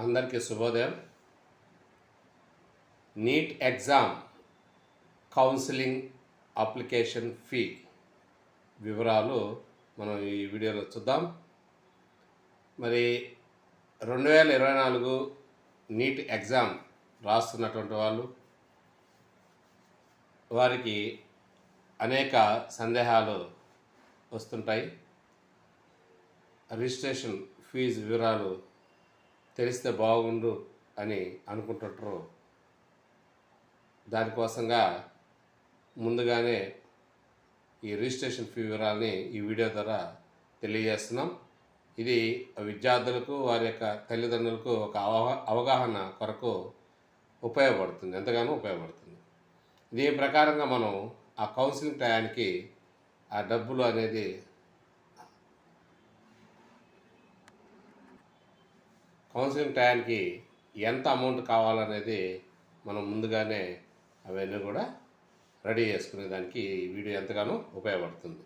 అందరికీ శుభోదయం. NEET exam counselling application fee వివరాలు మనం ఈ వీడియోలో చూద్దాం. మరి 2024 నీట్ ఎగ్జామ్ రాస్తున్నటువంటి వారికి అనేక సందేహాలు వస్తుంటాయి. రిజిస్ట్రేషన్ ఫీజు వివరాలు తెలిస్తే బాగుండు అని అనుకుంటుంటారు. దానికోసంగా ముందుగానే ఈ రిజిస్ట్రేషన్ ఫీ వివరాలని ఈ వీడియో ద్వారా తెలియజేస్తున్నాం. ఇది విద్యార్థులకు వారి యొక్క తల్లిదండ్రులకు ఒక అవగాహన కొరకు ఉపయోగపడుతుంది, ఎంతగానో ఉపయోగపడుతుంది. దీని ప్రకారంగా మనం ఆ కౌన్సిలింగ్ టయానికి ఆ డబ్బులు అనేది కౌన్సిలింగ్ టయానికి ఎంత అమౌంట్ కావాలనేది మనం ముందుగానే అవన్నీ కూడా రెడీ చేసుకునే దానికి ఈ వీడియో ఎంతగానో ఉపయోగపడుతుంది.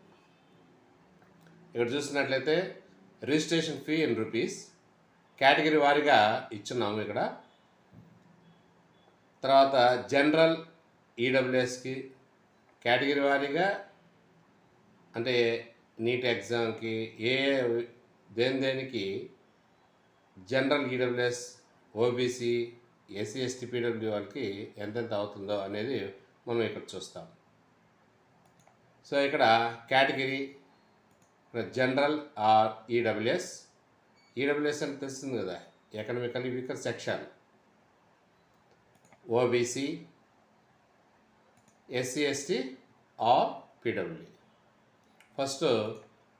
ఇక్కడ చూసినట్లయితే registration fee in rupees category వారీగా ఇచ్చున్నాము. ఇక్కడ తర్వాత జనరల్ ఈడబ్ల్యూఎస్కి కేటగిరీ వారీగా, అంటే నీట్ ఎగ్జామ్కి దేనికి general EWS, OBC, SC ST PW వాళ్ళకి ఎంతెంత అవుతుందో అనేది మనం ఇక్కడ చూస్తాం. సో ఇక్కడ కేటగిరీ జనరల్ ఆర్ ఈడబ్ల్యూఎస్ అని తెలుస్తుంది కదా, economically weaker section. OBC, SC ST or PW. First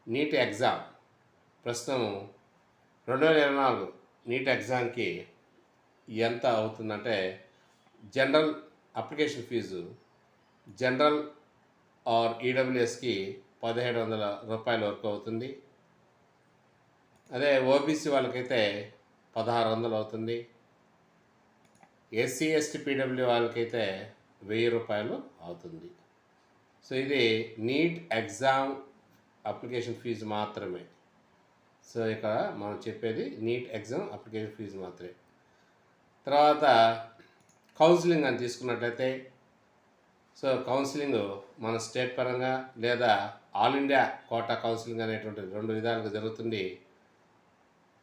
NEET exam ప్రస్తుతం 2024 నీట్ ఎగ్జామ్కి ఎంత అవుతుందంటే, general application fee general or ఈడబ్ల్యూఎస్కి 1700 రూపాయల వరకు అవుతుంది. అదే ఓబీసీ వాళ్ళకైతే 1600 అవుతుంది. ఎస్సీ ఎస్టీ పీడబ్ల్యూ వాళ్ళకైతే 1000 రూపాయలు అవుతుంది. సో ఇది నీట్ ఎగ్జామ్ అప్లికేషన్ ఫీజు మాత్రమే. సో ఇక్కడ మనం చెప్పేది నీట్ ఎగ్జామ్ అప్లికేషన్ ఫీజు మాత్రమే. తర్వాత కౌన్సిలింగ్ అని తీసుకున్నట్లయితే, సో కౌన్సిలింగ్ మన స్టేట్ పరంగా లేదా ఆల్ ఇండియా కోటా కౌన్సిలింగ్ అనేటువంటి 2 విధాలుగా జరుగుతుంది.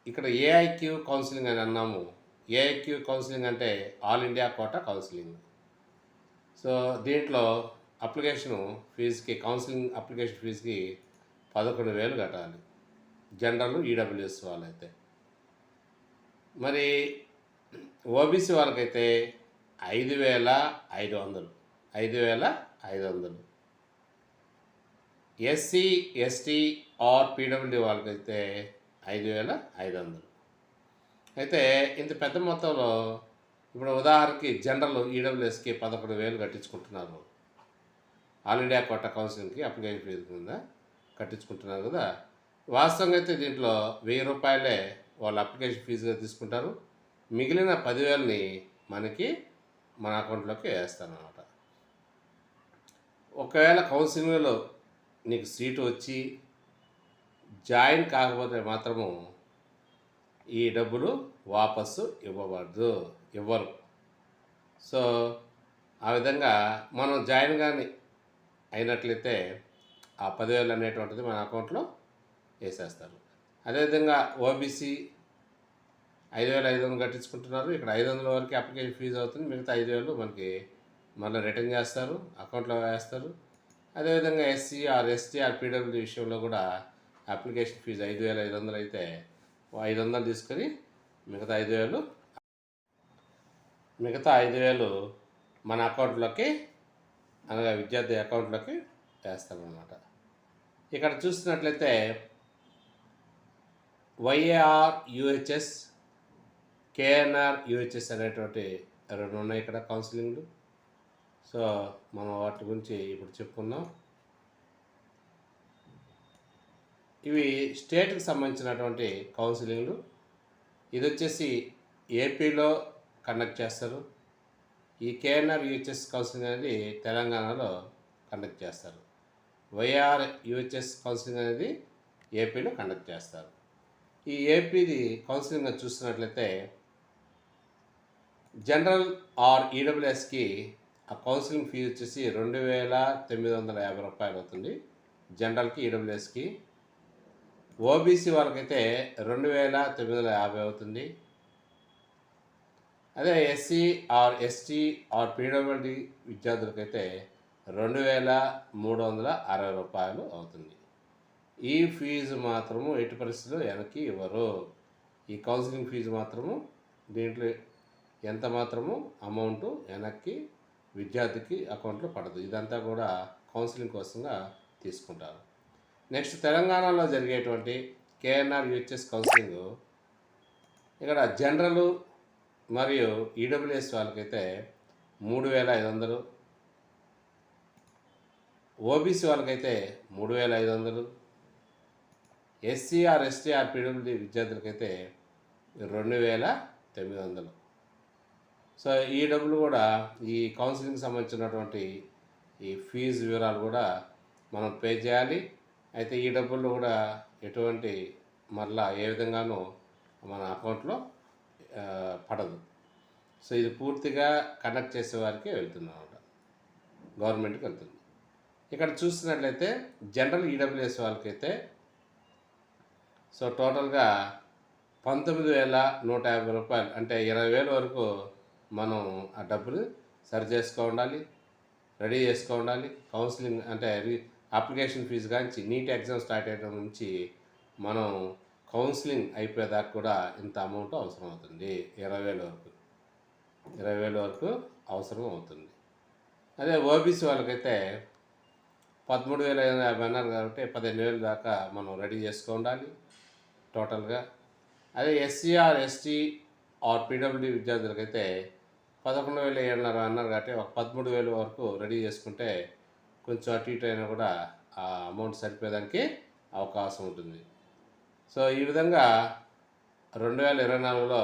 ఇక్కడ ఏఐక్యూ కౌన్సిలింగ్ అని అన్నాము. ఏఐక్యూ కౌన్సిలింగ్ అంటే all India quota counselling. So దీంట్లో అప్లికేషన్ ఫీజుకి, కౌన్సిలింగ్ అప్లికేషన్ ఫీజుకి 11,000 కట్టాలి జనరల్ ఈడబ్ల్యూఎస్ వాళ్ళైతే. మరి ఓబీసీ వాళ్ళకైతే 5,500. ఎస్సీ ఎస్టీ ఆర్ పీడబ్ల్యూ వాళ్ళకైతే 5,500. అయితే ఇంత పెద్ద మొత్తంలో ఇప్పుడు ఉదాహరణకి జనరల్ ఈడబ్ల్యూఎస్కి 11,000 కట్టించుకుంటున్నారు. ఆల్ ఇండియా కోటా కౌన్సిలింగ్కి అప్లికేషన్ ఫీజు కింద కట్టించుకుంటున్నారు కదా. వాస్తవంగా అయితే దీంట్లో 1000 రూపాయలే వాళ్ళు అప్లికేషన్ ఫీజుగా తీసుకుంటారు. మిగిలిన 10,000ని మన అకౌంట్లోకి వేస్తారన్నమాట. ఒకవేళ కౌన్సిలింగ్లో నీకు సీటు వచ్చి జాయిన్ కాకపోతే మాత్రము ఈ డబ్బులు వాపసు ఇవ్వరు. సో ఆ విధంగా మనం జాయిన్ కానీ అయినట్లయితే ఆ 10,000 అనేటువంటిది మన అకౌంట్లో వేసేస్తారు. అదేవిధంగా ఓబీసీ 5,500 కట్టించుకుంటున్నారు. ఇక్కడ 500 వరకు అప్లికేషన్ ఫీజు అవుతుంది. మిగతా 5,000 మనకి మళ్ళీ రిటర్న్ చేస్తారు, అకౌంట్లో వేస్తారు. అదేవిధంగా SC or ST or PW విషయంలో కూడా అప్లికేషన్ ఫీజు 5,500 అయితే 500 తీసుకొని మిగతా 5,000 మన అకౌంట్లోకి, అనగా విద్యార్థి అకౌంట్లోకి వేస్తారన్నమాట. ఇక్కడ చూసినట్లయితే వైఏఆర్ యూహెచ్ఎస్, కేఎన్ఆర్ యూహెచ్ఎస్ అనేటువంటి 2 ఉన్నాయి ఇక్కడ కౌన్సిలింగ్లు. సో మనం వాటి గురించి ఇప్పుడు చెప్పుకుందాం. ఇవి స్టేట్కి సంబంధించినటువంటి కౌన్సిలింగ్లు. ఇది వచ్చేసి ఏపీలో కండక్ట్ చేస్తారు. ఈ కేఎన్ఆర్ యూహెచ్ఎస్ కౌన్సిలింగ్ అనేది తెలంగాణలో కండక్ట్ చేస్తారు. వైఆర్ యూహెచ్ఎస్ కౌన్సిలింగ్ అనేది ఏపీలో కండక్ట్ చేస్తారు. ఈ ఏపీది కౌన్సిలింగ్ చూస్తున్నట్లయితే జనరల్ ఆర్ ఈడబ్ల్యూఎస్కి ఆ కౌన్సిలింగ్ ఫీజు వచ్చేసి 2,950 రూపాయలు అవుతుంది. జనరల్కి ఈడబ్ల్యూఎస్కి. ఓబీసీ వాళ్ళకైతే 2,950 అవుతుంది. అదే SC or ST or PWD విద్యార్థులకైతే 2,360 రూపాయలు అవుతుంది. ఈ ఫీజు మాత్రము ఎట్టి పరిస్థితుల్లో వెనక్కి ఇవ్వరు. ఈ కౌన్సిలింగ్ ఫీజు మాత్రము దీంట్లో ఎంత మాత్రము అమౌంట్ వెనక్కి విద్యార్థికి అకౌంట్లో పడదు. ఇదంతా కూడా కౌన్సిలింగ్ కోసంగా తీసుకుంటారు. నెక్స్ట్ తెలంగాణలో జరిగేటువంటి కేఎన్ఆర్ యూహెచ్ఎస్ కౌన్సిలింగ్ ఇక్కడ జనరల్ మరియు ఈడబ్ల్యూఎస్ వాళ్ళకైతే 3,500, ఓబీసీ వాళ్ళకైతే 3,500, ఎస్సీఆర్ ఎస్టీఆర్ పీడబ్ల్యూడి విద్యార్థులకైతే 2,900. సో ఈ డబ్బులు కూడా ఈ కౌన్సిలింగ్కి సంబంధించినటువంటి ఈ ఫీజు వివరాలు కూడా మనం పే చేయాలి. అయితే ఈ డబ్బులు కూడా ఎటువంటి మరలా ఏ విధంగానూ మన అకౌంట్లో పడదు. సో ఇది పూర్తిగా కండక్ట్ చేసే వారికి వెళ్తుంది అన్నమాట, గవర్నమెంట్కి వెళ్తుంది. ఇక్కడ చూసినట్లయితే జనరల్ ఈడబ్ల్యూఎస్ వాళ్ళకైతే సో టోటల్గా 19,150 రూపాయలు, అంటే 20,000 వరకు మనం ఆ డబ్బులు సరి చేసుకో ఉండాలి, రెడీ చేసుకో ఉండాలి. కౌన్సిలింగ్ అంటే అప్లికేషన్ ఫీజు కానీ నీట్ ఎగ్జామ్ స్టార్ట్ అయ్యడం నుంచి మనం కౌన్సిలింగ్ అయిపోయేదాకా కూడా ఇంత అమౌంట్ అవసరం అవుతుంది. 20,000 వరకు 20,000 వరకు అవసరం అవుతుంది. అదే ఓబీసీ వాళ్ళకైతే 13,550 అన్నారు కాబట్టి 15,000 దాకా మనం రెడీ చేసుకో ఉండాలి టోటల్గా. అదే ఎస్సీఆర్ ఎస్టీ ఆర్ పీడబ్ల్యూడి విద్యార్థులకైతే 11,700 అన్నారు కాబట్టి ఒక 13,000 వరకు రెడీ చేసుకుంటే కొంచెం అటు ఇటు అయినా కూడా ఆ అమౌంట్ సరిపోయేదానికి అవకాశం ఉంటుంది. సో ఈ విధంగా 2024లో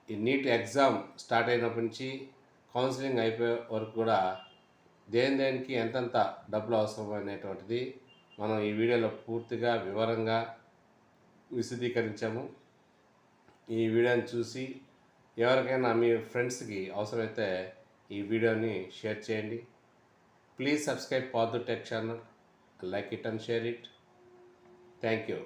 ఈ నీట్ ఎగ్జామ్ స్టార్ట్ అయినప్పటి నుంచి కౌన్సిలింగ్ అయిపోయే వరకు కూడా దేనికి ఎంతెంత డబ్బులు అవసరమైనటువంటిది మనం ఈ వీడియోలో పూర్తిగా వివరంగా విశదీకరించాము. ఈ వీడియోని చూసి ఎవరికైనా మీ ఫ్రెండ్స్కి అవసరమైతే ఈ వీడియోని షేర్ చేయండి. Please subscribe Partha tech channel, like it and share it. Thank you.